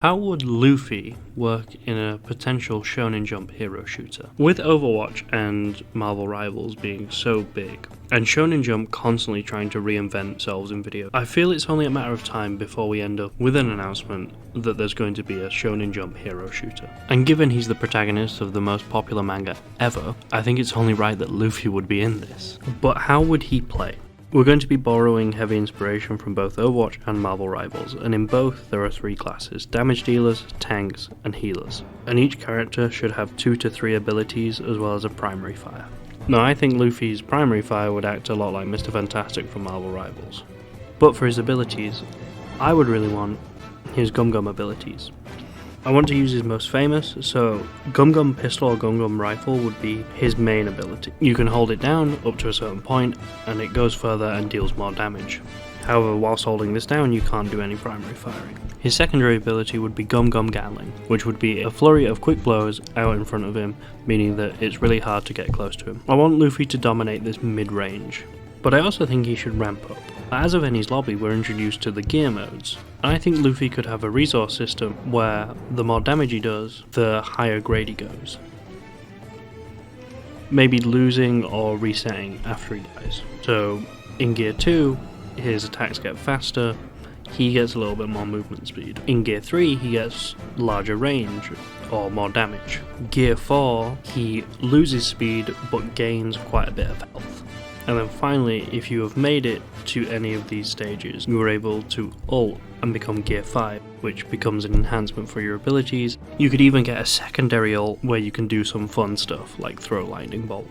How would Luffy work in a potential Shonen Jump hero shooter? With Overwatch and Marvel Rivals being so big, and Shonen Jump constantly trying to reinvent themselves in video, I feel it's only a matter of time before we end up with an announcement that there's going to be a Shonen Jump hero shooter. And given he's the protagonist of the most popular manga ever, I think it's only right that Luffy would be in this. But how would he play? We're going to be borrowing heavy inspiration from both Overwatch and Marvel Rivals, and in both there are three classes: damage dealers, tanks, and healers. And each character should have 2 to 3 abilities as well as a primary fire. Now I think Luffy's primary fire would act a lot like Mr. Fantastic from Marvel Rivals. But for his abilities, I would really want his Gum Gum abilities. I want to use his most famous, so Gum Gum Pistol or Gum Gum Rifle would be his main ability. You can hold it down up to a certain point, and it goes further and deals more damage. However, whilst holding this down, you can't do any primary firing. His secondary ability would be Gum Gum Gatling, which would be a flurry of quick blows out in front of him, meaning that it's really hard to get close to him. I want Luffy to dominate this mid-range, but I also think he should ramp up. As of Enies Lobby, we're introduced to the gear modes, and I think Luffy could have a resource system where the more damage he does, the higher grade he goes. Maybe losing or resetting after he dies. So in Gear 2, his attacks get faster, he gets a little bit more movement speed. In Gear 3, he gets larger range or more damage. Gear 4, he loses speed but gains quite a bit of health. And then finally, if you have made it to any of these stages, you are able to ult and become Gear 5, which becomes an enhancement for your abilities. You could even get a secondary ult where you can do some fun stuff, like throw lightning bolts.